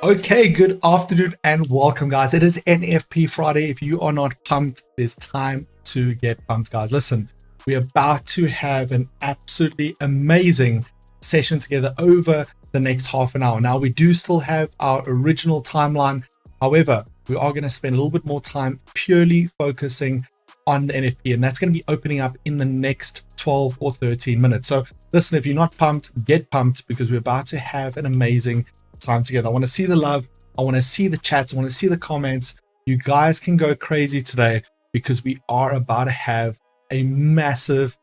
Okay, good afternoon and welcome, guys. It is NFP Friday. If you are not pumped, it's time to get pumped, guys. Listen, we're about to have an absolutely amazing session together over the next half an hour. Now, we do still have our original timeline. However, we are going to spend a little bit more time purely focusing on the NFP, and that's going to be opening up in the next 12 or 13 minutes. So listen, if you're not pumped, get pumped, because we're about to have an amazing time together. I want to see the love. I want to see the chats. I want to see the comments. You guys can go crazy today because we are about to have a massive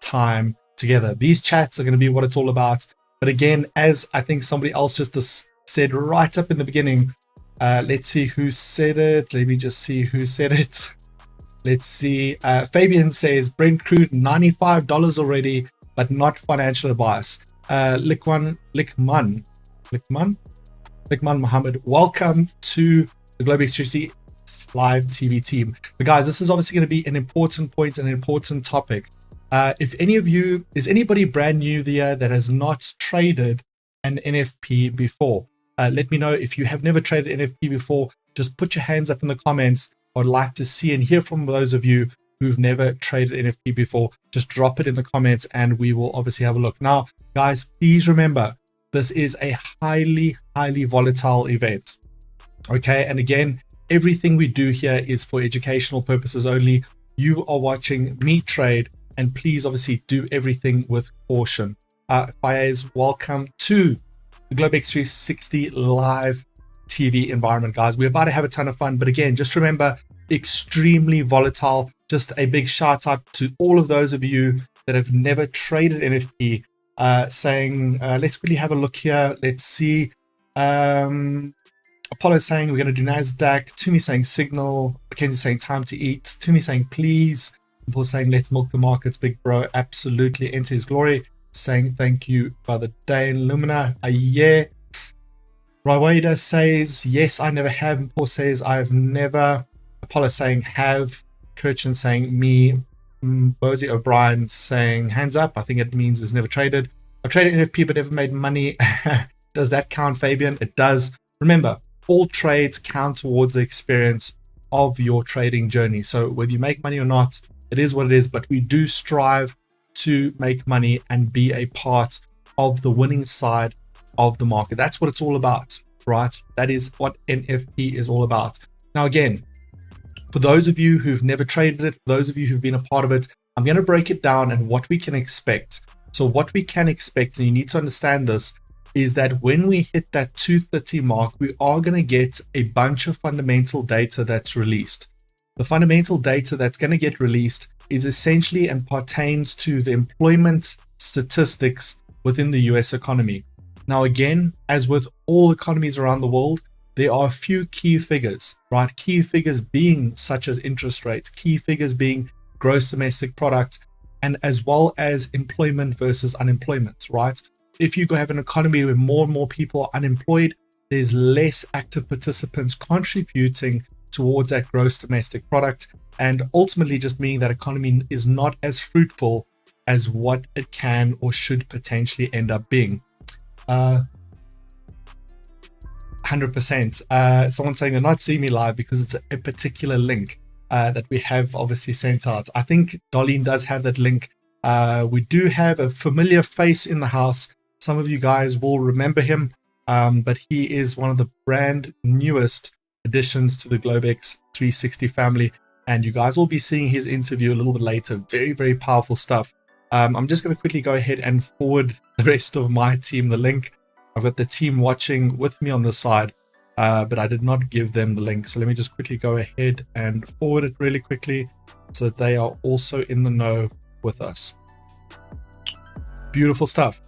time together. These chats are going to be what it's all about. But again, as I think somebody else just said right up in the beginning, let's see who said it. Let me just see who said it. Let's see. Fabian says Brent crude $95 already, but not financial advice. Likman Muhammad, welcome to the Globex 360 live TV team. But guys, this is obviously going to be an important point and an important topic. If any of you, is anybody brand new there that has not traded an NFP before? Let me know. If you have never traded NFP before, just put your hands up in the comments. I'd like to see and hear from those of you who've never traded NFP before. Just drop it in the comments and we will obviously have a look. Now, guys, please remember, this is a highly volatile event. Okay, and again, everything we do here is for educational purposes only. You are watching me trade, and please obviously do everything with caution. Fayez, welcome to the Globex 360 live TV environment, guys. We're about to have a ton of fun, but again, just remember, extremely volatile. Just a big shout out to all of those of you that have never traded NFP, saying, let's quickly have a look here. Let's see. Apollo saying we're going to do NASDAQ. Tumi saying signal. Mackenzie saying time to eat. Tumi saying please. Paul saying let's milk the markets, big bro. Absolutely, enter his glory. saying thank you, Brother Dane. Lumina, yeah. Rawada says, yes, I never have. Paul says, I've never. Apollo saying, have. Kirchen saying, me. Bosie O'Brien saying, hands up. I think it means it's never traded. I've traded NFP but never made money. Does that count, Fabian? It does. Remember, all trades count towards the experience of your trading journey. So whether you make money or not, it is what it is. But we do strive to make money and be a part of the winning side of the market. That's what it's all about, right? That is what NFP is all about. Now, again, for those of you who've never traded it, for those of you who've been a part of it, I'm going to break it down and what we can expect. So what we can expect, and you need to understand this, is that when we hit that 230 mark, we are going to get a bunch of fundamental data that's released. The fundamental data that's going to get released is essentially and pertains to the employment statistics within the US economy. Now, again, as with all economies around the world, there are a few key figures, right? Key figures being such as interest rates, key figures being gross domestic product, and as well as employment versus unemployment, right? If you have an economy where more and more people are unemployed, there's less active participants contributing towards that gross domestic product, and ultimately just meaning that economy is not as fruitful as what it can or should potentially end up being. 100%. Someone saying they're not seeing me live because it's a particular link that we have obviously sent out. I think Darlene does have that link. We do have a familiar face in the house. Some of you guys will remember him, but he is one of the brand newest additions to the Globex 360 family, and you guys will be seeing his interview a little bit later. Very, very powerful stuff. I'm just going to quickly go ahead and forward the rest of my team the link. I've got the team watching with me on the side, but I did not give them the link. So let me just quickly go ahead and forward it really quickly so that they are also in the know with us. Beautiful stuff.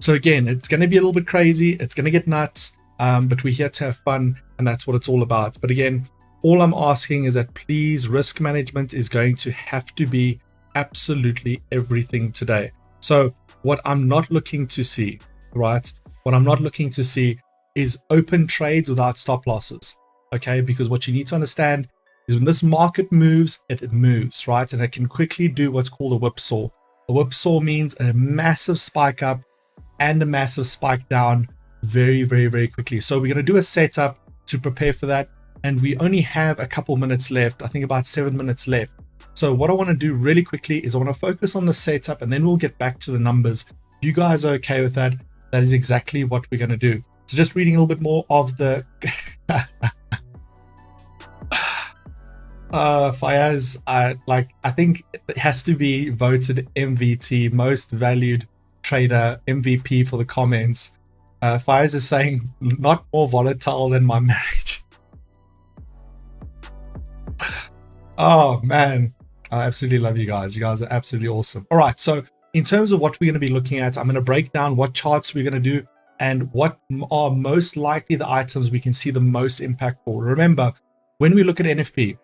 So again, it's going to be a little bit crazy. It's going to get nuts, but we're here to have fun, and that's what it's all about. But again, all I'm asking is that please, risk management is going to have to be absolutely everything today. So what I'm not looking to see, right? What I'm not looking to see is open trades without stop losses, okay? Because what you need to understand is when this market moves, it moves, right? And it can quickly do what's called a whipsaw. A whipsaw means a massive spike up and a massive spike down very, very, very quickly. So we're going to do a setup to prepare for that. And we only have a couple minutes left. I think about 7 minutes left. So what I want to do really quickly is I want to focus on the setup, and then we'll get back to the numbers. If you guys are okay with that, that is exactly what we're going to do. So just reading a little bit more of the Fayaz, I think it has to be voted MVT, most valued trader, MVP for the comments. Fayaz is saying not more volatile than my marriage. Oh man, I absolutely love you guys. You guys are absolutely awesome. All right, so in terms of what we're going to be looking at, I'm going to break down what charts we're going to do and what are most likely the items we can see the most impact for. Remember, when we look at NFP,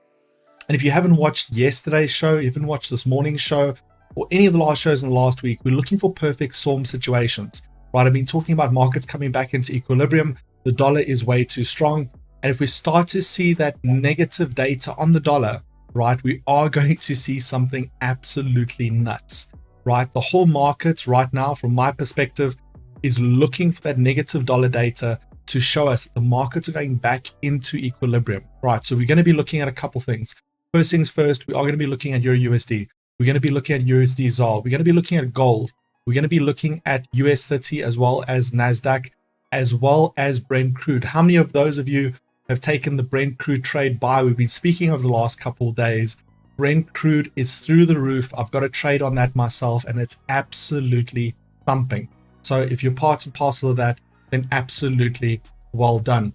and if you haven't watched yesterday's show, you haven't watched this morning's show, or any of the last shows in the last week, we're looking for perfect storm situations, right? I've been talking about markets coming back into equilibrium. The dollar is way too strong. And if we start to see that negative data on the dollar, right, we are going to see something absolutely nuts, right? The whole market right now, from my perspective, is looking for that negative dollar data to show us the markets are going back into equilibrium, right? So we're going to be looking at a couple things. First things first, we are going to be looking at Euro USD. We're going to be looking at USD ZAR. We're going to be looking at gold. We're going to be looking at US 30 as well as NASDAQ, as well as Brent crude. How many of those of you have taken the Brent crude trade buy? We've been speaking over the last couple of days. Brent crude is through the roof. I've got a trade on that myself, and it's absolutely thumping. So if you're part and parcel of that, then absolutely well done.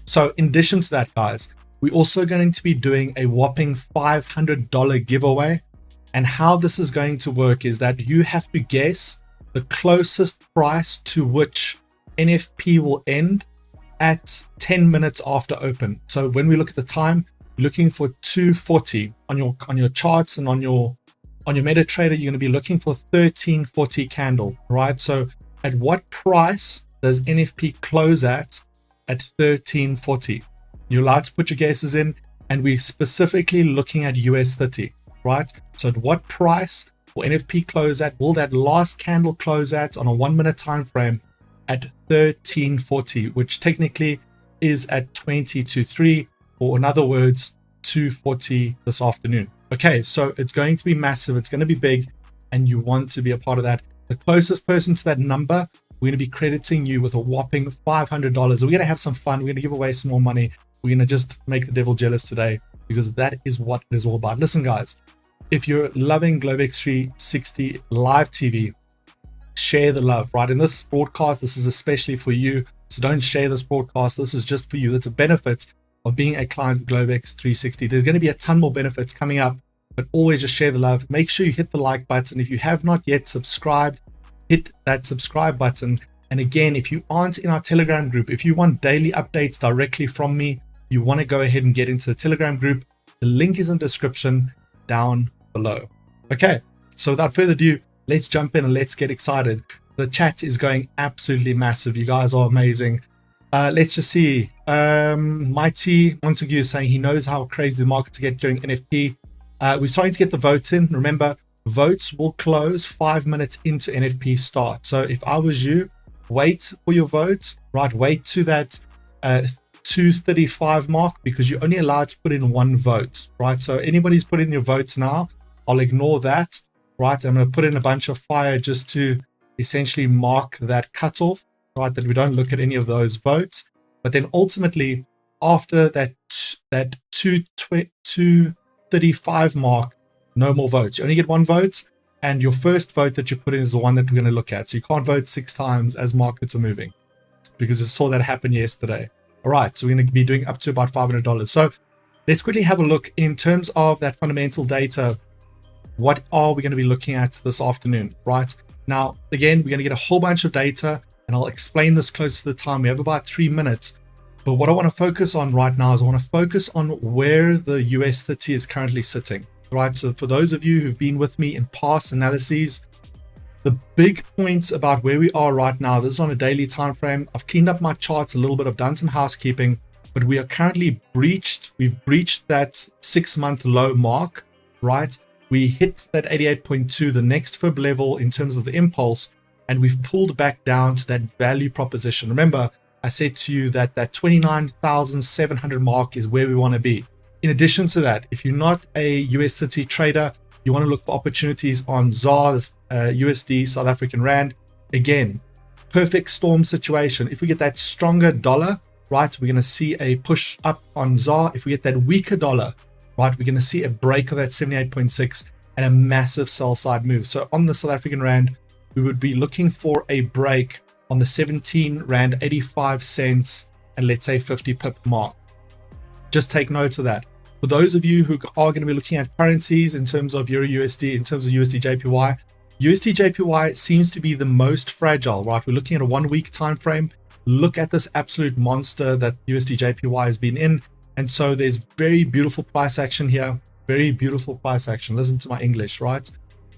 So in addition to that, guys, we're also going to be doing a whopping $500 giveaway. And how this is going to work is that you have to guess the closest price to which NFP will end at 10 minutes after open. So when we look at the time, you're looking for 240 on your charts and on your On your MetaTrader, you're going to be looking for 1340 candle, right? So at what price does NFP close at 1340? You're allowed to put your guesses in, and we're specifically looking at US 30, right? So at what price will NFP close at? Will that last candle close at on a 1 minute time frame at 1340, which technically is at 20 to 3, or in other words, 240 this afternoon. Okay, so it's going to be massive, it's going to be big, and you want to be a part of that. The closest person to that number, we're going to be crediting you with a whopping $500. We're going to have some fun. We're going to give away some more money. We're going to just make the devil jealous today, because that is what it is all about. Listen, guys, if you're loving Globex 360 live TV, share the love, right? In this broadcast, this is especially for you. So don't share this broadcast. This is just for you. That's a benefit of being a client of Globex 360. There's going to be a ton more benefits coming up, but always just share the love. Make sure you hit the like button. If you have not yet subscribed, hit that subscribe button. And again, if you aren't in our Telegram group, if you want daily updates directly from me, you want to go ahead and get into the Telegram group. The link is in the description down below. Okay, so without further ado, let's jump in and let's get excited. The chat is going absolutely massive. You guys are amazing. Let's just see. Mighty Montague is saying he knows how crazy the markets get during NFP. We're starting to get the votes in. Remember, votes will close 5 minutes into NFP start. So if I was you, wait for your vote, right? Wait to that 2:35 mark, because you're only allowed to put in one vote, right? So anybody's put in your votes now, I'll ignore that, right? I'm going to put in a bunch of fire just to essentially mark that cutoff, right? That we don't look at any of those votes. But then ultimately, after that 2:35 mark, no more votes. You only get one vote, and your first vote that you put in is the one that we're going to look at. So you can't vote 6 times as markets are moving, because we saw that happen yesterday. All right, so we're going to be doing up to about $500. So let's quickly have a look in terms of that fundamental data. What are we going to be looking at this afternoon, right? Now, again, we're going to get a whole bunch of data, and I'll explain this close to the time. We have about 3 minutes. But what I want to focus on right now is I want to focus on where the US 30 is currently sitting, right? So for those of you who've been with me in past analyses, the big points about where we are right now, this is on a daily time frame. I've cleaned up my charts a little bit. I've done some housekeeping, but we are currently we've breached that 6-month low mark, right? We hit that 88.2, the next fib level in terms of the impulse, and we've pulled back down to that value proposition. Remember, I said to you that that 29,700 mark is where we want to be. In addition to that, if you're not a US 30 trader, you want to look for opportunities on ZAR, USD, South African Rand. Again, perfect storm situation. If we get that stronger dollar, right, we're going to see a push up on ZAR. If we get that weaker dollar, right, we're going to see a break of that 78.6 and a massive sell side move. So on the South African Rand, we would be looking for a break on the 17 Rand 85 cents and let's say 50 pip mark. Just take note of that. For those of you who are going to be looking at currencies in terms of Euro USD, in terms of USD JPY, USD JPY seems to be the most fragile, right? We're looking at a 1 week time frame. Look at this absolute monster that USD JPY has been in. And so there's very beautiful price action here. Very beautiful price action. Listen to my English, right?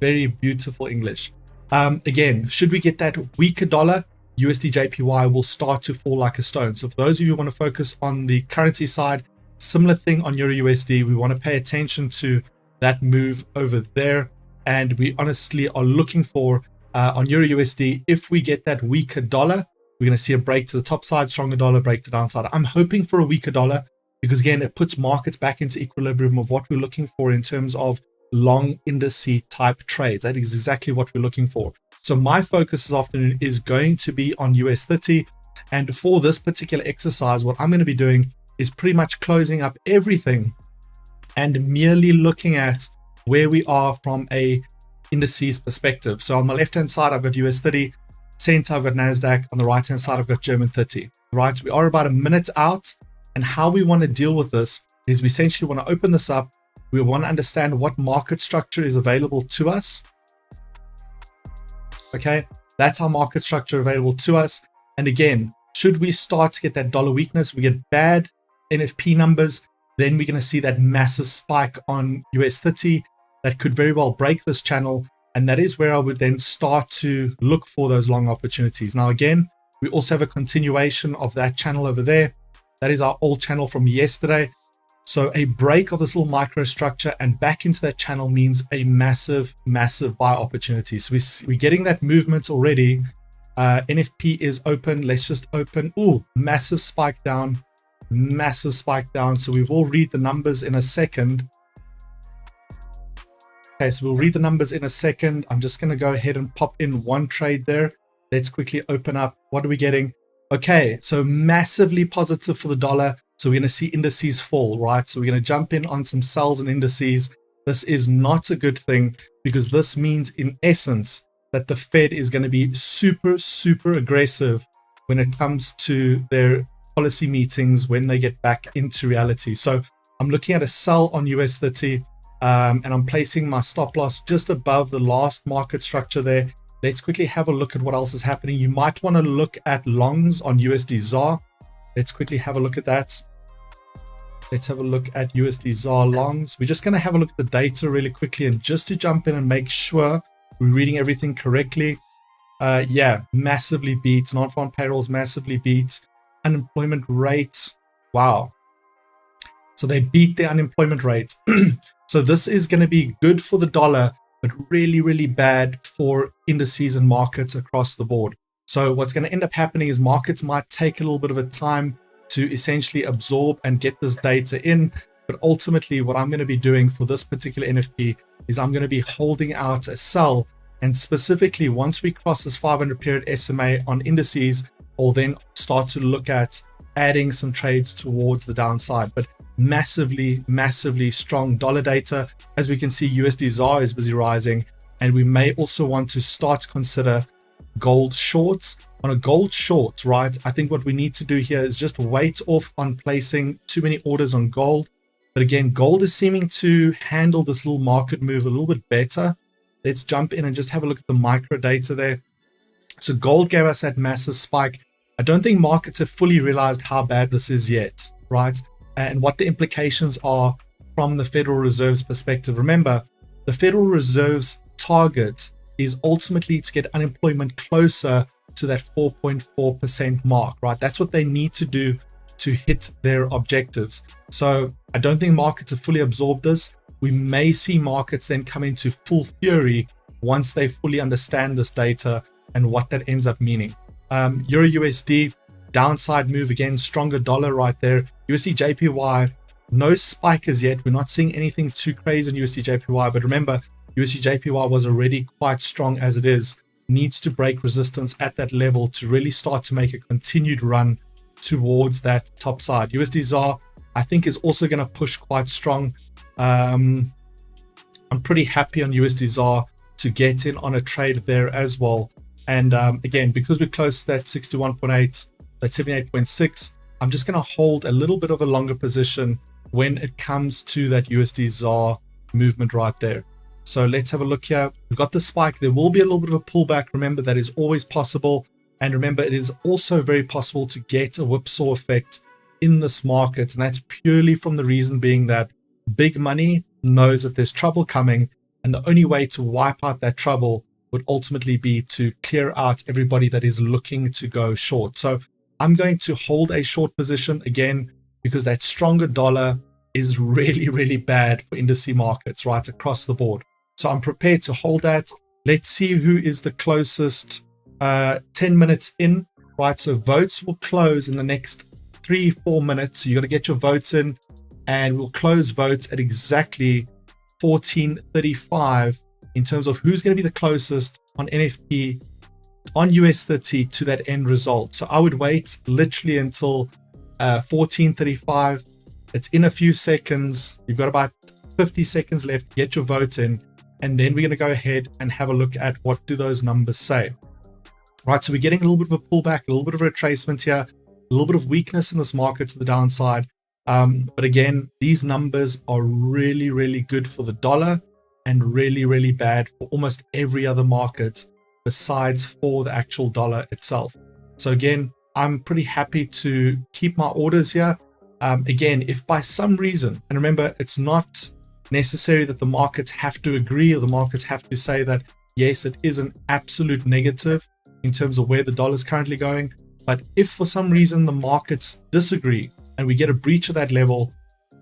Very beautiful English. Again, should we get that weaker dollar, USD JPY will start to fall like a stone. So for those of you who want to focus on the currency side, similar thing on Euro USD, we want to pay attention to that move over there. And we honestly are looking for, on Euro USD, if we get that weaker dollar, we're going to see a break to the top side, stronger dollar, break to downside. I'm hoping for a weaker dollar, because again, it puts markets back into equilibrium of what we're looking for in terms of long indice type trades. That is exactly what we're looking for. So my focus this afternoon is going to be on US 30. And for this particular exercise, what I'm going to be doing is pretty much closing up everything and merely looking at where we are from a indices perspective. So on my left-hand side, I've got US 30, center, I've got NASDAQ. On the right-hand side, I've got German 30, right? We are about a minute out. And how we want to deal with this is we essentially want to open this up. We want to understand what market structure is available to us. Okay, that's our market structure available to us. And again, should we start to get that dollar weakness, we get bad NFP numbers, then we're going to see that massive spike on US 30. that could very well break this channel. And that is where I would then start to look for those long opportunities. Now, again, we also have a continuation of that channel over there. That is our old channel from yesterday. So a break of this little microstructure and back into that channel means a massive, massive buy opportunity. So we're getting that movement already. NFP is open. Let's just open. Ooh, massive spike down, massive spike down. So we will read the numbers in a second. Okay, so we'll read the numbers in a second. I'm just going to go ahead and pop in one trade there. Let's quickly open up. What are we getting? Okay, so massively positive for the dollar. So we're going to see indices fall, right? So we're going to jump in on some sells and indices. This is not a good thing because this means in essence that the Fed is going to be super, super aggressive when it comes to their policy meetings when they get back into reality. So I'm looking at a sell on US 30 and I'm placing my stop loss just above the last market structure there. Let's quickly have a look at what else is happening. You might want to look at longs on USD ZAR. Let's quickly have a look at that. Let's have a look at USD ZAR longs. We're just going to have a look at the data really quickly and just to jump in and make sure we're reading everything correctly. Yeah, massively beat. Non-farm payrolls massively beat. Unemployment rate. Wow. So they beat the unemployment rate. So this is going to be good for the dollar, but really, really bad for indices and markets across the board. So what's going to end up happening is markets might take a little bit of a time to essentially absorb and get this data in. But ultimately, what I'm going to be doing for this particular NFP is I'm going to be holding out a sell. And specifically, once we cross this 500 period SMA on indices, I'll then start to look at adding some trades towards the downside. But massively, massively strong dollar data. As we can see, USD ZAR is busy rising. And we may also want to start to consider gold shorts. On a gold short, right, I think what we need to do here is just wait off on placing too many orders on gold. But again, gold is seeming to handle this little market move a little bit better. Let's jump in and just have a look at the micro data there. So gold gave us that massive spike. I don't think markets have fully realized how bad this is yet, right? And what the implications are from the Federal Reserve's perspective. Remember, the Federal Reserve's target is ultimately to get unemployment closer to that 4.4% mark, right? That's what they need to do to hit their objectives. So I don't think markets have fully absorbed this. We may see markets then come into full fury once they fully understand this data and what that ends up meaning. Euro USD, downside move again, stronger dollar right there. USD JPY, no spike as yet. We're not seeing anything too crazy in USD JPY, but remember, USD JPY was already quite strong as it is. Needs to break resistance at that level to really start to make a continued run towards that top side. USD ZAR, I think, is also going to push quite strong. I'm pretty happy on USD ZAR to get in on a trade there as well. And again, because we're close to that 61.8, that 78.6, I'm just going to hold a little bit of a longer position when it comes to that USD ZAR movement right there. So let's have a look here. We've got the spike. There will be a little bit of a pullback. Remember, that is always possible. And remember, it is also very possible to get a whipsaw effect in this market. And that's purely from the reason being that big money knows that there's trouble coming. And the only way to wipe out that trouble would ultimately be to clear out everybody that is looking to go short. So I'm going to hold a short position again, because that stronger dollar is really, really bad for indice markets right across the board. So I'm prepared to hold that. Let's see who is the closest 10 minutes in, right? So votes will close in the next 3-4 minutes. So you got to get your votes in, and we'll close votes at exactly 14:35 in terms of who's going to be the closest on NFP on US 30 to that end result. So I would wait literally until 14:35. It's in a few seconds. You've got about 50 seconds left. Get your votes in. And then we're going to go ahead and have a look at what do those numbers say. Right, so we're getting a little bit of a pullback, a little bit of a retracement here, a little bit of weakness in this market to the downside. But again, these numbers are really, really good for the dollar and really, really bad for almost every other market besides for the actual dollar itself. So again, I'm pretty happy to keep my orders here. Again, if by some reason, and remember, it's not necessary that the markets have to agree or the markets have to say that, yes, it is an absolute negative in terms of where the dollar is currently going. But if for some reason the markets disagree and we get a breach of that level,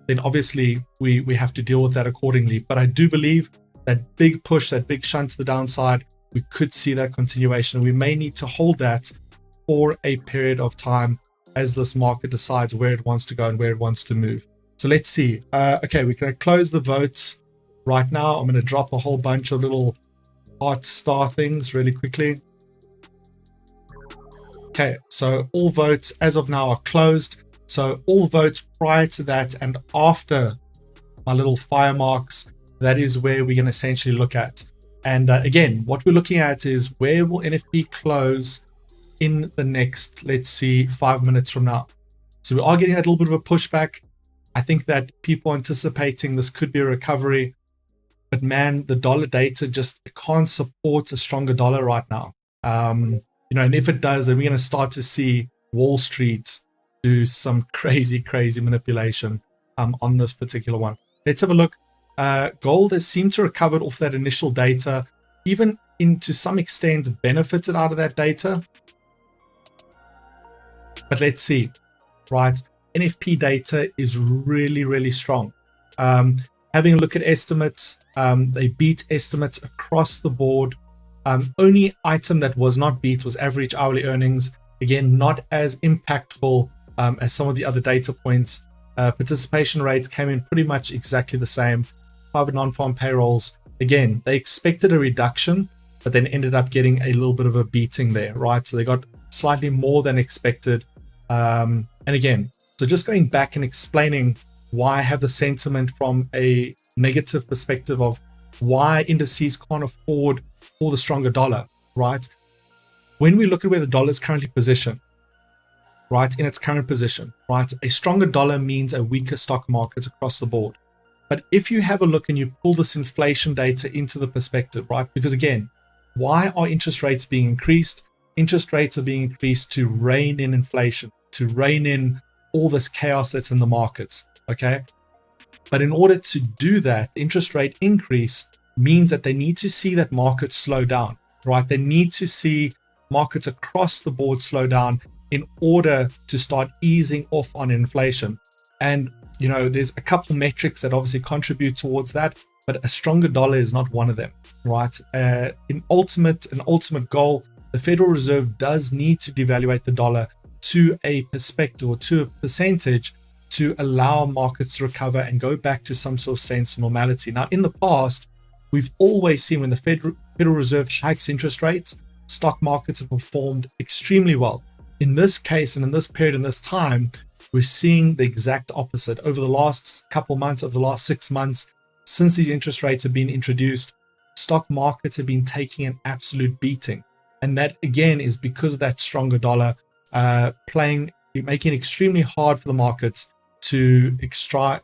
then obviously we have to deal with that accordingly. But I do believe that big push, that big shunt to the downside, we could see that continuation. We may need to hold that for a period of time as this market decides where it wants to go and where it wants to move. So let's see. Okay, we're going to close the votes right now. I'm going to drop a whole bunch of little heart star things really quickly. Okay, so all votes as of now are closed. So all votes prior to that and after my little fire marks, that is where we're going to essentially look at. And again, what we're looking at is where will NFP close in the next, let's see, 5 minutes from now. So we are getting a little bit of a pushback. I think that people are anticipating this could be a recovery. But man, the dollar data just can't support a stronger dollar right now. And if it does, then we're going to start to see Wall Street do some crazy manipulation on this particular one. Let's have a look. Gold has seemed to recover off that initial data, even to some extent benefited out of that data. But let's see, right? NFP data is really strong. Having a look at estimates, they beat estimates across the board. Only item that was not beat was average hourly earnings. Again, not as impactful as some of the other data points. Participation rates came in pretty much exactly the same. Private non-farm payrolls, again, they expected a reduction, but then ended up getting a little bit of a beating there, right? So they got slightly more than expected. And again, so just going back and explaining why I have the sentiment from a negative perspective of why indices can't afford for the stronger dollar, right? When we look at where the dollar is currently positioned, right, in its current position, right, a stronger dollar means a weaker stock market across the board. But if you have a look and you pull this inflation data into the perspective, right, because again, why are interest rates being increased? Interest rates are being increased to rein in inflation, to rein in all this chaos that's in the markets, okay? But in order to do that, the interest rate increase means that they need to see that markets slow down, right? They need to see markets across the board slow down in order to start easing off on inflation. And, there's a couple metrics that obviously contribute towards that, but a stronger dollar is not one of them, right? An ultimate goal, the Federal Reserve does need to devaluate the dollar to a perspective or to a percentage to allow markets to recover and go back to some sort of sense of normality. Now, in the past, we've always seen when the Federal Reserve hikes interest rates, stock markets have performed extremely well. In this case and in this period, in this time, we're seeing the exact opposite. Over the last couple months, over the last 6 months, since these interest rates have been introduced, stock markets have been taking an absolute beating. And that, again, is because of that stronger dollar making it extremely hard for the markets to extract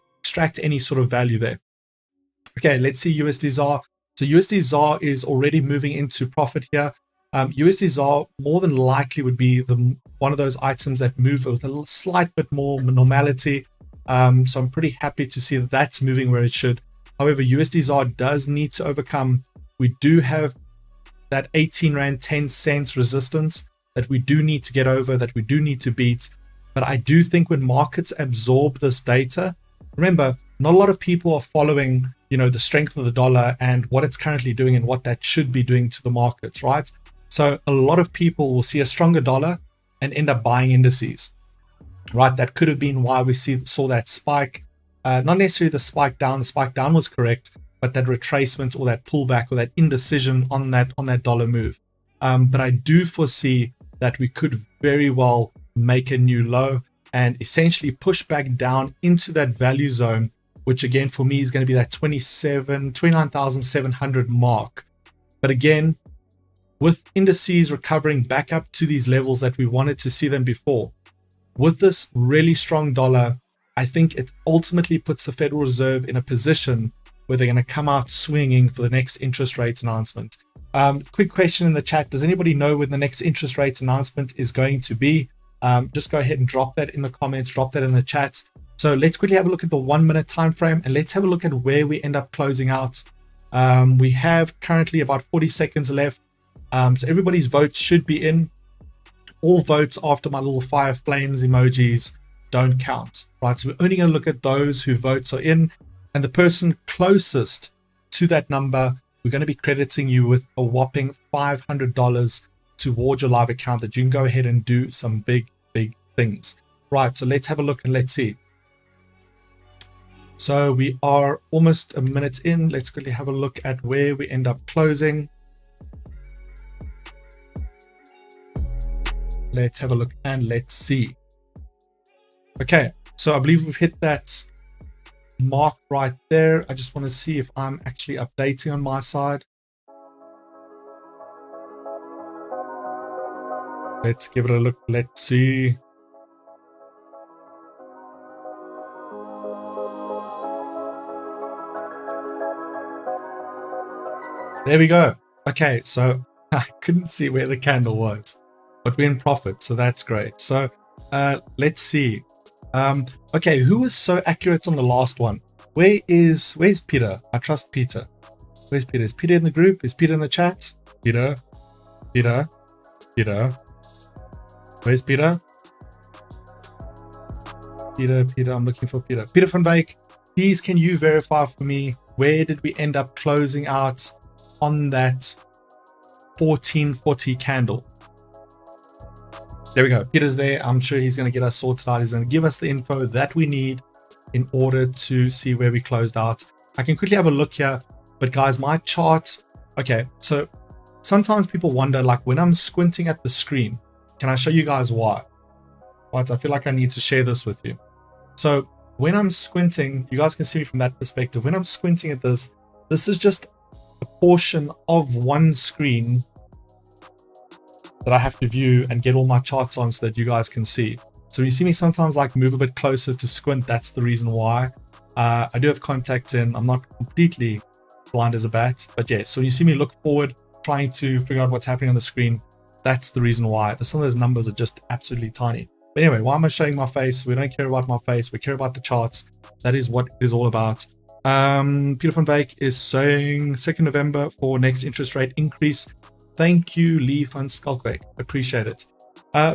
any sort of value there. Okay, let's see USD ZAR. So USD ZAR is already moving into profit here. USD ZAR more than likely would be one of those items that move with a slight bit more normality. So I'm pretty happy to see that that's moving where it should. However, USD ZAR does need to overcome. We do have that 18 Rand 10 cents resistance that we do need to get over, that we do need to beat. But I do think when markets absorb this data, remember, not a lot of people are following, the strength of the dollar and what it's currently doing and what that should be doing to the markets, right? So a lot of people will see a stronger dollar and end up buying indices, right? That could have been why we saw that spike. Not necessarily the spike down. The spike down was correct, but that retracement or that pullback or that indecision on that dollar move. But I do foresee that we could very well make a new low and essentially push back down into that value zone, which again for me is going to be that 29,700 mark. But again, with indices recovering back up to these levels that we wanted to see them before, with this really strong dollar, I think it ultimately puts the Federal Reserve in a position where they're going to come out swinging for the next interest rate announcement. Quick question in the chat. Does anybody know when the next interest rate announcement is going to be? Just go ahead and drop that in the comments, drop that in the chat So let's quickly have a look at the 1 minute time frame, and let's have a look at where we end up closing out. We have currently about 40 seconds left. So everybody's votes should be in. All votes after my little fire flames emojis don't count, right? So we're only going to look at those whose votes are in, and the person closest to that number, we're going to be crediting you with a whopping $500 towards your live account that you can go ahead and do some big things. Right, so let's have a look and let's see. So we are almost a minute in. Let's quickly have a look at where we end up closing. Let's have a look and let's see. Okay, so I believe we've hit that mark right there. I just want to see if I'm actually updating on my side. Let's give it a look. Let's see. There we go. Okay, so I couldn't see where the candle was, but we're in profit, so that's great. So let's see. Okay, who was so accurate on the last one? Where's Peter? I trust Peter. Where's Peter? Is Peter in the group? Is Peter in the chat? Peter. Where's Peter? Peter, I'm looking for Peter. Peter van Wyk, please can you verify for me, where did we end up closing out on that 1440 candle? There we go. Peter's there. I'm sure he's going to get us sorted out. He's going to give us the info that we need in order to see where we closed out. I can quickly have a look here, but guys, my chart. Okay, so sometimes people wonder, like when I'm squinting at the screen, can I show you guys why? Right, I feel like I need to share this with you. So when I'm squinting, you guys can see me from that perspective. When I'm squinting at this is just a portion of one screen that I have to view and get all my charts on so that you guys can see. So you see me sometimes like move a bit closer to squint. That's the reason why. I do have contacts in. I'm not completely blind as a bat, but yeah. So you see me look forward, trying to figure out what's happening on the screen. That's the reason why. Some of those numbers are just absolutely tiny. But anyway, why am I showing my face? We don't care about my face. We care about the charts. That is what it is all about. Peter van Wyk is saying 2nd November for next interest rate increase. Thank you, Lee van Skalkweg. Appreciate it.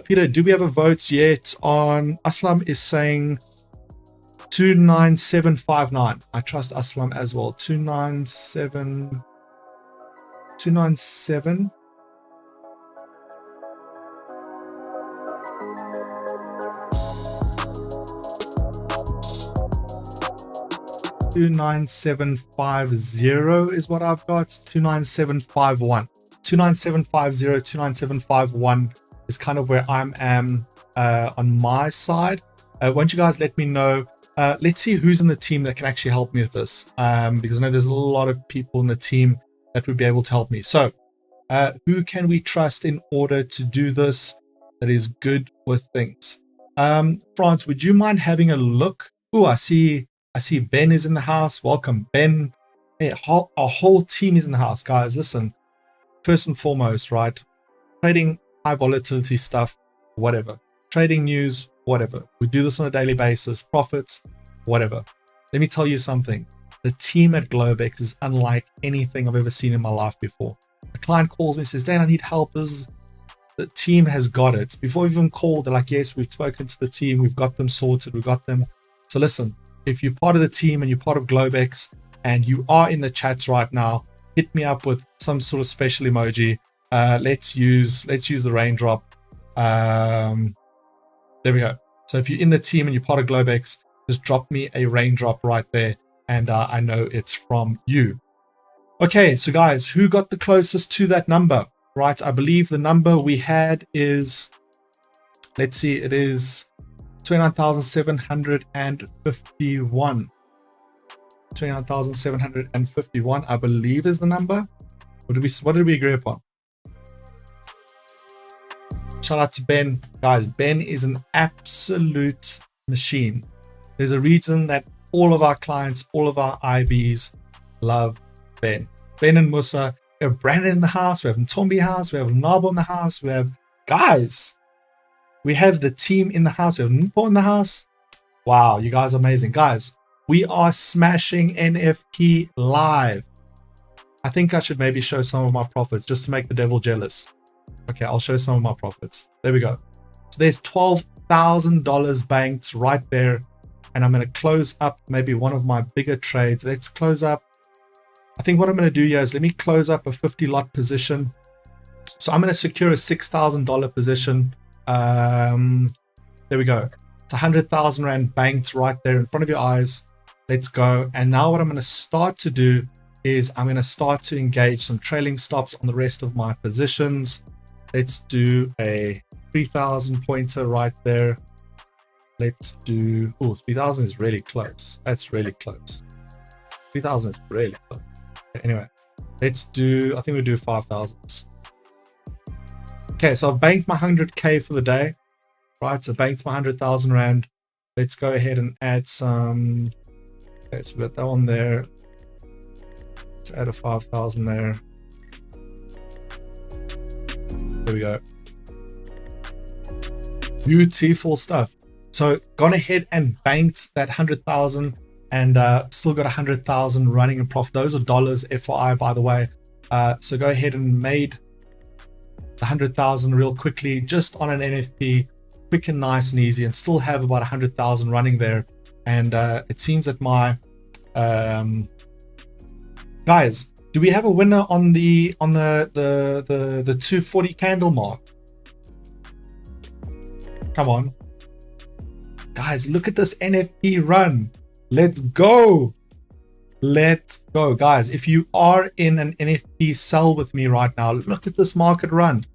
Peter, do we have a vote yet on Aslam is saying 29759. I trust Aslam as well. 297. 297. $29750 is what I've got. 29751. 29750, 29751 is kind of where I am on my side. Won't you guys let me know? Let's see who's in the team that can actually help me with this, because I know there's a lot of people in the team that would be able to help me. So who can we trust in order to do this that is good with things? France, would you mind having a look? Oh, I see Ben is in the house. Welcome, Ben. Hey, our whole team is in the house, guys. Listen, first and foremost, right? Trading high volatility stuff, whatever. Trading news, whatever. We do this on a daily basis. Profits, whatever. Let me tell you something. The team at Globex is unlike anything I've ever seen in my life before. A client calls me and says, Dan, I need help. The team has got it. Before we even called, they're like, yes, we've spoken to the team. We've got them sorted. We've got them. So listen, if you're part of the team and you're part of Globex and you are in the chats right now, hit me up with some sort of special emoji. Let's use the raindrop. There we go. So if you're in the team and you're part of Globex, just drop me a raindrop right there, and I know it's from you. Okay, so guys, who got the closest to that number? Right, I believe the number we had is, let's see, it is 29,751. 29,751, I believe, is the number. What did we agree upon? Shout out to Ben. Guys, Ben is an absolute machine. There's a reason that all of our clients, all of our IBs love Ben. Ben and Musa. We have Brandon in the house. We have Ntombi house. We have Nabo in the house. We have guys. We have the team in the house. We have Npo in the house. Wow, you guys are amazing. Guys, we are smashing NFP live. I think I should maybe show some of my profits just to make the devil jealous. Okay, I'll show some of my profits. There we go. So there's $12,000 banked right there. And I'm going to close up maybe one of my bigger trades. Let's close up. I think what I'm going to do here is let me close up a 50 lot position. So I'm going to secure a $6,000 position. There we go. It's 100,000 Rand banked right there in front of your eyes. Let's go. And now what I'm going to start to do is I'm going to start to engage some trailing stops on the rest of my positions. Let's do a 3,000 pointer right there. Let's do, oh, 3,000 is really close. That's really close. 3,000 is really close. Okay, anyway, let's do, I think we'll do 5,000s. Okay, so I've banked my 100K for the day, right? So banked my 100,000 Rand. Let's go ahead and add some, okay, so we got that one there. Let's add a 5,000 there. There we go. Beautiful stuff. So gone ahead and banked that 100,000 and still got 100,000 running in profit. Those are dollars FYI, by the way. So go ahead and made the 100,000 real quickly, just on an NFP, quick and nice and easy, and still have about 100,000 running there. And it seems that my guys, do we have a winner on the 240 candle mark? Come on. Guys, look at this NFP run. Let's go. Let's go. Guys, if you are in an NFP sell with me right now, look at this market run.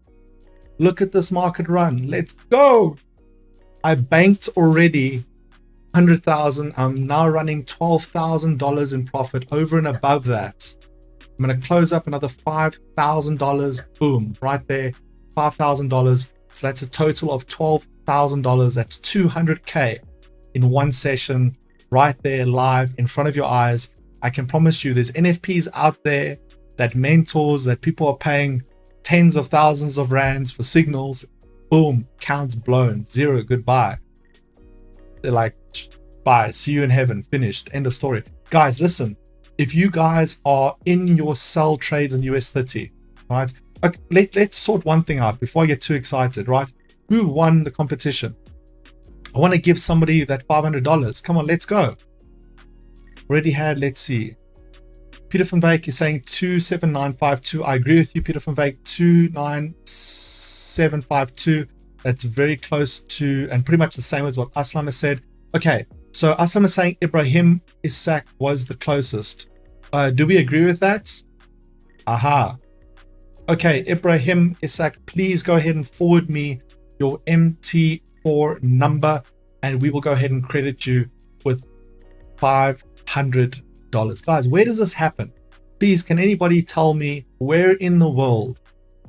Look at this market run. Let's go. I banked already 100,000. I'm now running $12,000 in profit over and above that. I'm going to close up another $5,000. Boom, right there. $5,000. So that's a total of $12,000. That's 200K in one session right there live in front of your eyes. I can promise you there's NFPs out there, that mentors, that people are paying tens of thousands of rands for signals. Boom, counts blown, zero, goodbye. They're like, bye, see you in heaven, finished, end of story. Guys, listen, if you guys are in your sell trades on US30, right? Okay, let's sort one thing out before I get too excited, right? Who won the competition? I want to give somebody that $500. Come on, let's go. Already had, let's see. Peter van Wyk is saying 27952. I agree with you, Peter van Wyk. 29752. That's very close to, and pretty much the same as what Aslam has said. Okay, so Aslam is saying Ibrahim Isaac was the closest. Do we agree with that? Aha. Okay, Ibrahim Isaac, please go ahead and forward me your MT4 number and we will go ahead and credit you with $500. Guys, where does this happen? Please, can anybody tell me where in the world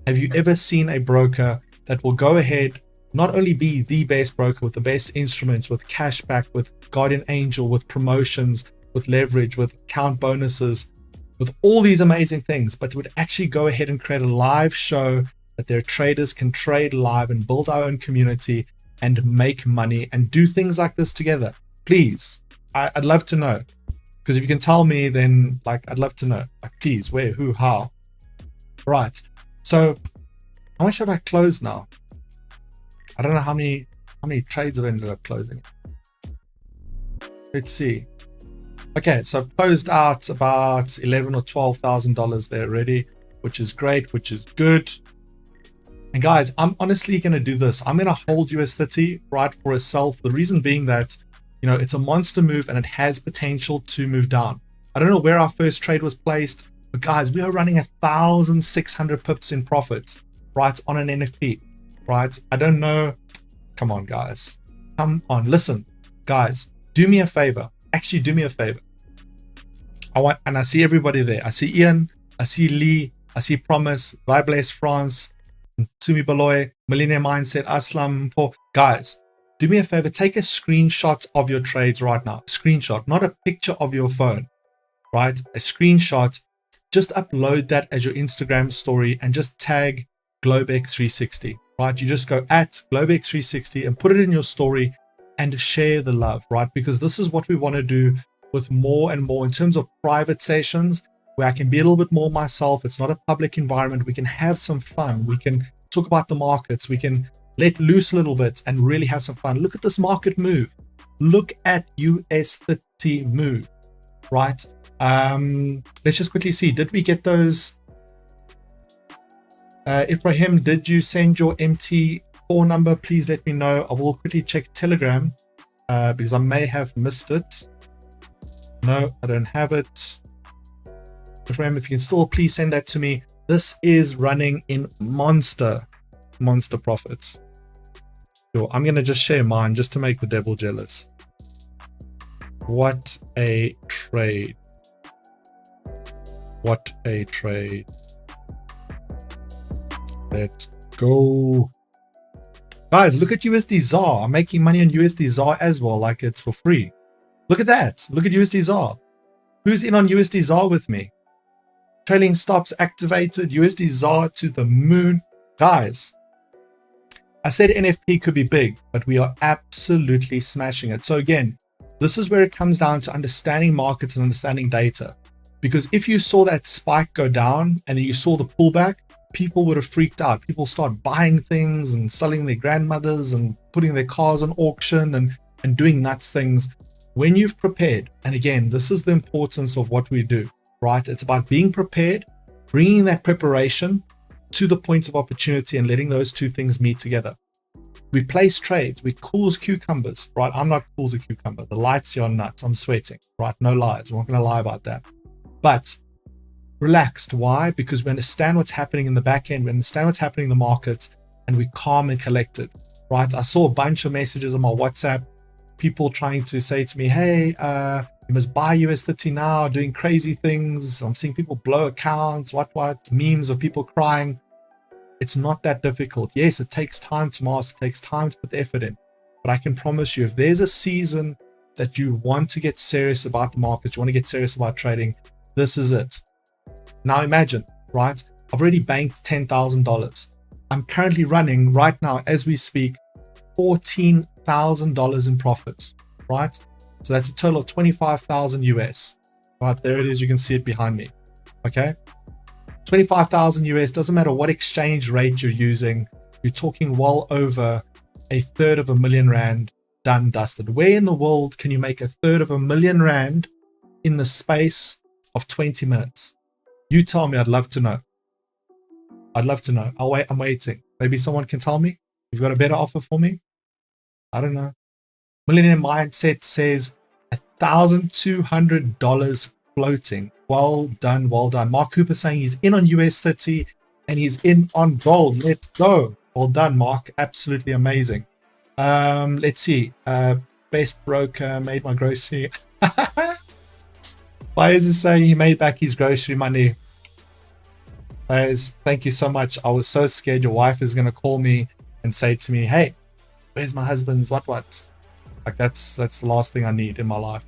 have you ever seen a broker that will go ahead, not only be the best broker with the best instruments, with cashback, with Guardian Angel, with promotions, with leverage, with account bonuses, with all these amazing things, but would actually go ahead and create a live show that their traders can trade live and build our own community and make money and do things like this together? Please, I'd love to know. Because if you can tell me, then like I'd love to know. Like, please, where, who, how? Right. So how much have I closed now? I don't know how many trades have ended up closing. Let's see. Okay, so I've closed out about $11,000 or $12,000 there already, which is great, which is good. And guys, I'm honestly going to do this. I'm going to hold US30 right for a sell. The reason being that, you know, it's a monster move and it has potential to move down. I don't know where our first trade was placed, but guys, we are running 1,600 pips in profits, right, on an NFP, right? I don't know. Come on, guys. Come on. Listen, guys, do me a favor. Actually, do me a favor. And I see everybody there. I see Ian, I see Lee, I see Promise, Liable France, Sumi Baloy, Millionaire Mindset, Aslam, Paul. Guys, do me a favor, take a screenshot of your trades right now. Screenshot, not a picture of your phone, right? A screenshot. Just upload that as your Instagram story and just tag Globex360, right? You just go at Globex360 and put it in your story. and share the love, right? Because this is what we want to do with more and more in terms of private sessions where I can be a little bit more myself. It's not a public environment. We can have some fun. We can talk about the markets. We can let loose a little bit and really have some fun. Look at this market move. Look at US 30 move, right? Let's just quickly see. Did we get those? Ibrahim, did you send your MT4 number? Please let me know. I will quickly check Telegram because I may have missed it. No, I don't have it. Ibrahim, if you can still please send that to me. This is running in monster profits. Sure, I'm going to just share mine just to make the devil jealous. What a trade. What a trade. Let's go. Guys, look at USD ZAR. I'm making money on USD ZAR as well, like it's for free. Look at that. Look at USD ZAR. Who's in on USD ZAR with me? Trailing stops activated. USD ZAR to the moon. Guys, I said NFP could be big, but we are absolutely smashing it. So again, this is where it comes down to understanding markets and understanding data. Because if you saw that spike go down and then you saw the pullback, people would have freaked out. People start buying things and selling their grandmothers and putting their cars on auction and doing nuts things. When you've prepared, and again, this is the importance of what we do, right? It's about being prepared, bringing that preparation to the point of opportunity and letting those two things meet together. We place trades, we cool as cucumbers, right? I'm not cool as a cucumber. The lights here are nuts. I'm sweating, right? No lies. I'm not going to lie about that. But relaxed. Why? Because we understand what's happening in the back end. We understand what's happening in the markets, and we're calm and collected, right? I saw a bunch of messages on my WhatsApp, people trying to say to me, hey, you must buy US30 now, doing crazy things. I'm seeing people blow accounts, what, memes of people crying. It's not that difficult. Yes, it takes time to master, it takes time to put the effort in. But I can promise you, if there's a season that you want to get serious about the markets, you want to get serious about trading, this is it. Now imagine, right? I've already banked $10,000. I'm currently running right now, as we speak, $14,000 in profit, right? So that's a total of 25,000 US. Right, there it is. You can see it behind me. Okay. 25,000 US, doesn't matter what exchange rate you're using. You're talking well over R1/3 done, dusted. Where in the world can you make R1/3 in the space of 20 minutes? You tell me. I'd love to know. I'd love to know. I'm waiting. Maybe someone can tell me. You've got a better offer for me? I don't know. Millionaire Mindset says $1,200 floating. Well done, well done. Mark Cooper saying he's in on US30 and he's in on gold. Let's go. Well done, Mark. Absolutely amazing. Let's see. Best broker made my grocery. Why is he saying he made back his grocery money? Guys, thank you so much. I was so scared your wife is going to call me and say to me, hey, where's my husband's what? Like that's the last thing I need in my life.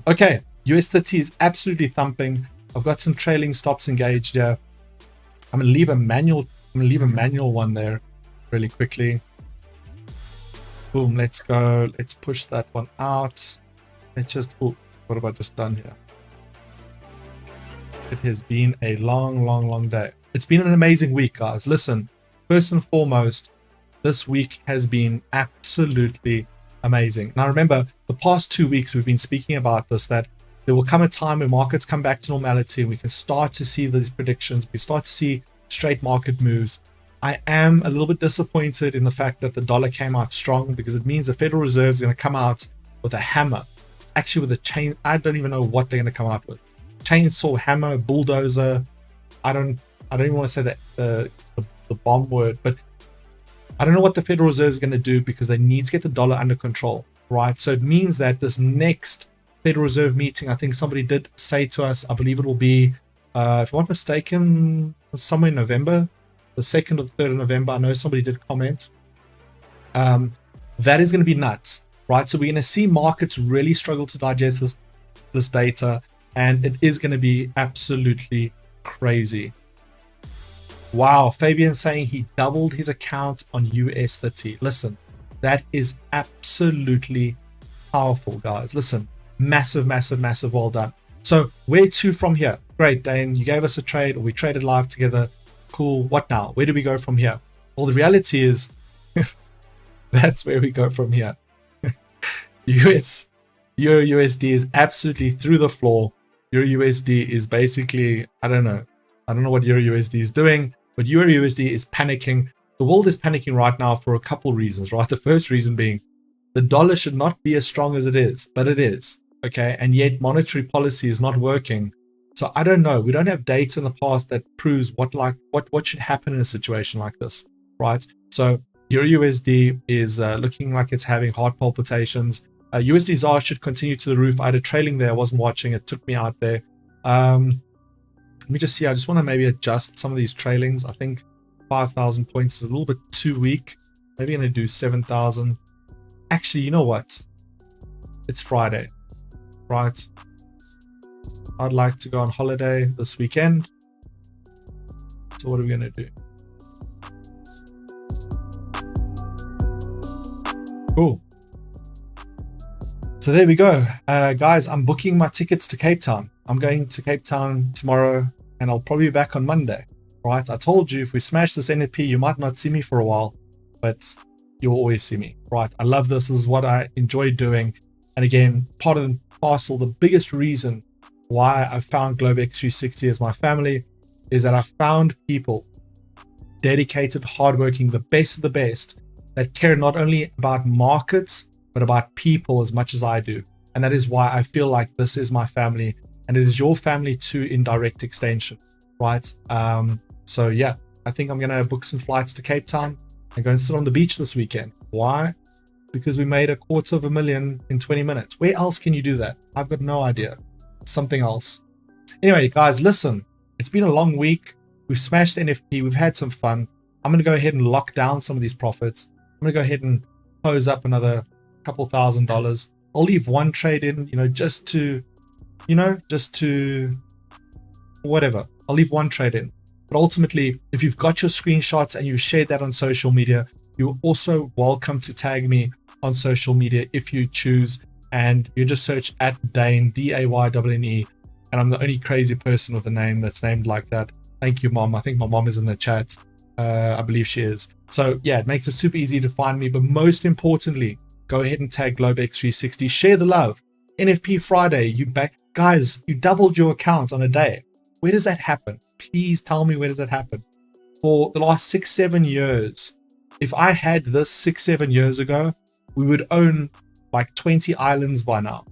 Okay, US30 is absolutely thumping. I've got some trailing stops engaged here. I'm gonna leave a manual one there really quickly. Boom, let's go. Let's push that one out. Let's just, oh, what have I just done here? It has been a long day. It's been an amazing week, guys. Listen, first and foremost, this week has been absolutely amazing. Now remember, the past 2 weeks we've been speaking about this, that there will come a time when markets come back to normality and we can start to see these predictions. We start to see straight market moves. I am a little bit disappointed in the fact that the dollar came out strong, because it means the Federal Reserve is going to come out with a hammer, actually with a chain. I don't even know what they're going to come out with. Chainsaw, hammer, bulldozer. I don't even want to say that the bomb word, but I don't know what the Federal Reserve is going to do, because they need to get the dollar under control, right? So it means that this next Federal Reserve meeting, I think somebody did say to us, I believe it will be, if I'm not mistaken, somewhere in November, the 2nd or the 3rd of November. I know somebody did comment. That is going to be nuts, right? So we're going to see markets really struggle to digest this data, and it is going to be absolutely crazy. Wow, Fabian saying he doubled his account on US30. Listen, That is absolutely powerful, guys. Listen, massive, massive, massive well done. So where to from here? Great, Dane, you gave us a trade, or we traded live together. Cool. What now? Where do we go from here? Well, the reality is that's where we go from here. Euro USD is absolutely through the floor. Euro USD is basically, I don't know what Euro USD is doing, but Euro USD is panicking. The world is panicking right now for a couple reasons, right? The first reason being the dollar should not be as strong as it is, but it is, okay? And yet monetary policy is not working. So I don't know. We don't have data in the past that proves what should happen in a situation like this, right? So Euro USD is looking like it's having heart palpitations. USD ZAR should continue to the roof. I had a trailing there. I wasn't watching. It took me out there. Let me just see. I just want to maybe adjust some of these trailings. I think 5,000 points is a little bit too weak. Maybe I'm going to do 7,000. Actually, you know what? It's Friday, right? I'd like to go on holiday this weekend. So what are we going to do? Cool. So there we go. Guys, I'm booking my tickets to Cape Town. I'm going to Cape Town tomorrow, and I'll probably be back on Monday, right? I told you, if we smash this NFP, you might not see me for a while, but you'll always see me, right? I love this. This is what I enjoy doing. And again, part of the parcel, the biggest reason why I found Globex 360 as my family is that I found people dedicated, hardworking, the best of the best, that care not only about markets, but about people as much as I do. And that is why I feel like this is my family, and it is your family too in direct extension, right? So yeah, I think I'm gonna book some flights to Cape Town and go and sit on the beach this weekend. Why? Because we made $250,000 in 20 minutes. Where else can you do that? I've got no idea. Something else. Anyway, guys, listen, it's been a long week. We've smashed NFP. We've had some fun. I'm going to go ahead and lock down some of these profits. I'm going to go ahead and close up another couple $1,000s. I'll leave one trade in, just to whatever. I'll leave one trade in. But ultimately, if you've got your screenshots and you've shared that on social media, you're also welcome to tag me on social media if you choose. And you just search at Dane, D-A-Y-N-E. And I'm the only crazy person with a name that's named like that. Thank you, Mom. I think my mom is in the chat. I believe she is. So yeah, it makes it super easy to find me. But most importantly, go ahead and tag Globex 360. Share the love. NFP Friday, guys, you doubled your account on a day. Where does that happen? Please tell me, where does that happen? For the last 6-7 years, if I had this 6-7 years ago, we would own like 20 islands by now,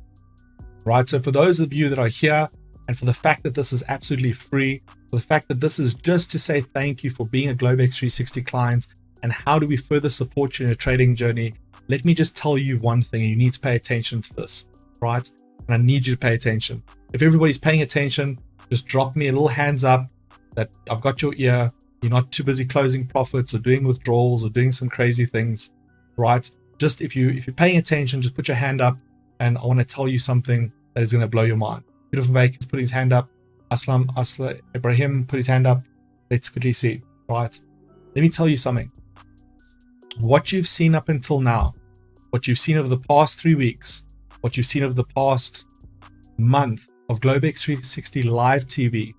right? So for those of you that are here, and for the fact that this is absolutely free, for the fact that this is just to say thank you for being a Globex 360 client, and how do we further support you in your trading journey, let me just tell you one thing, and you need to pay attention to this, right? And I need you to pay attention. If everybody's paying attention, just drop me a little hands up that I've got your ear. You're not too busy closing profits or doing withdrawals or doing some crazy things, right? Just if you're paying attention, just put your hand up, and I want to tell you something that is going to blow your mind. Beautiful Vacants put his hand up. Aslam Ibrahim put his hand up. Let's quickly see, right? Let me tell you something. What you've seen up until now, what you've seen over the past 3 weeks, what you've seen over the past month of Globex 360 live TV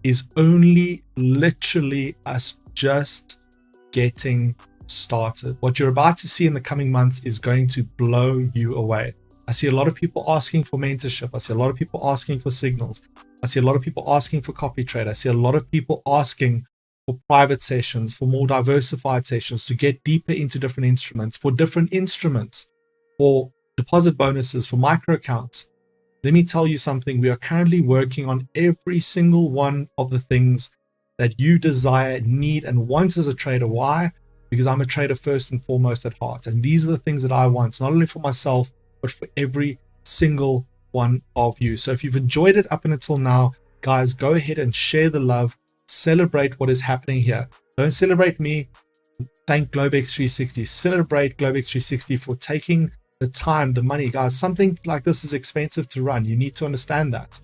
is only literally us just getting started. What you're about to see in the coming months is going to blow you away. I see a lot of people asking for mentorship. I see a lot of people asking for signals. I see a lot of people asking for copy trade. I see a lot of people asking for private sessions, for more diversified sessions, to get deeper into different instruments, for deposit bonuses, for micro accounts. Let me tell you something. We are currently working on every single one of the things that you desire, need, and want as a trader. Why? Because I'm a trader first and foremost at heart. And these are the things that I want, not only for myself, but for every single one of you. So if you've enjoyed it up until now, guys, go ahead and share the love. Celebrate what is happening here. Don't celebrate me. Thank Globex 360. Celebrate Globex 360 for taking the time, the money. Guys, something like this is expensive to run. You need to understand that.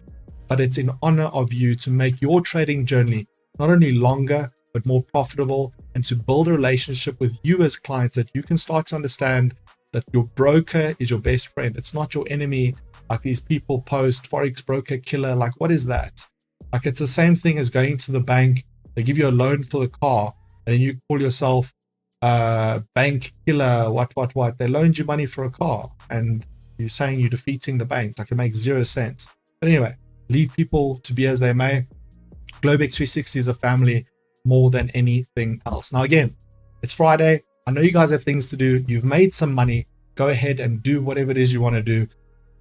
But it's in honor of you to make your trading journey not only longer, but more profitable and to build a relationship with you as clients, that you can start to understand that your broker is your best friend. It's not your enemy. Like these people post Forex broker killer. Like, what is that? Like, it's the same thing as going to the bank. They give you a loan for the car and you call yourself bank killer, what. They loaned you money for a car and you're saying you're defeating the banks. Like, it makes zero sense. But anyway, leave people to be as they may. Globex 360 is a family more than anything else. Now, again, it's Friday. I know you guys have things to do. You've made some money. Go ahead and do whatever it is you want to do.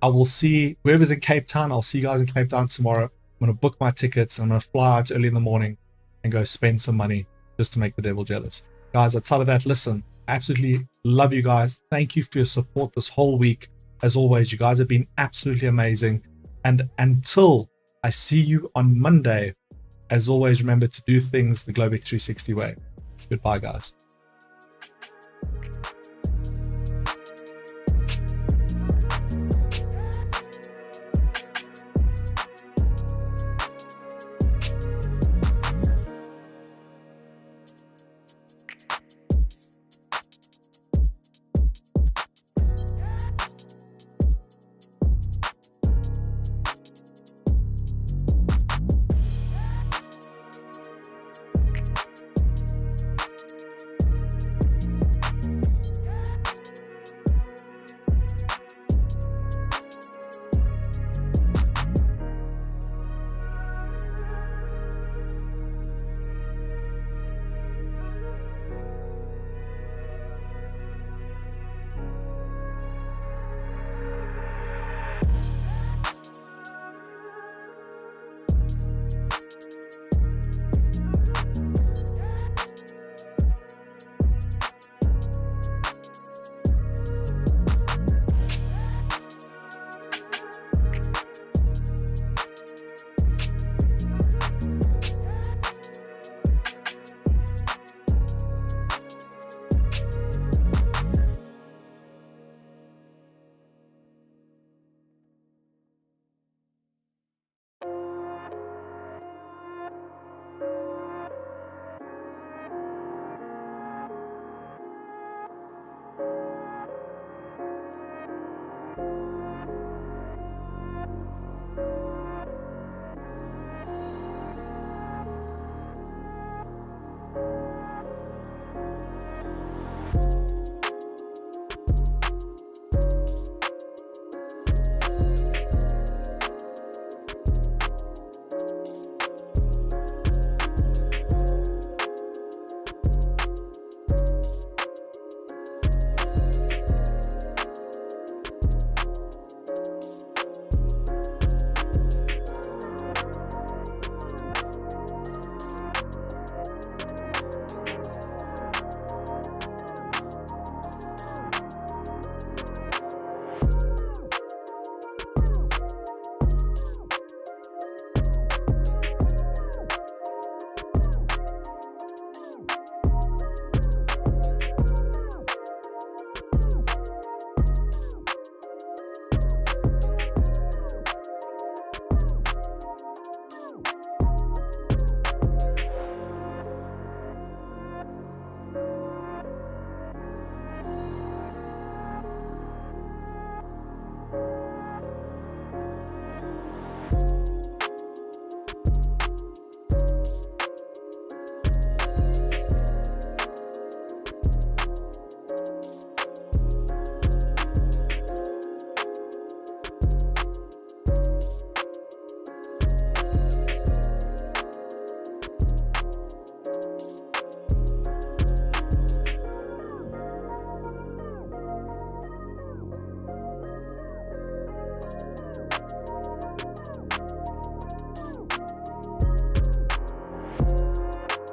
I will see whoever's in Cape Town. I'll see you guys in Cape Town tomorrow. I'm going to book my tickets. I'm going to fly out early in the morning and go spend some money just to make the devil jealous. Guys, outside of that, listen, absolutely love you guys. Thank you for your support this whole week. As always, you guys have been absolutely amazing. And until I see you on Monday, as always, remember to do things the Globex 360 way. Goodbye, guys.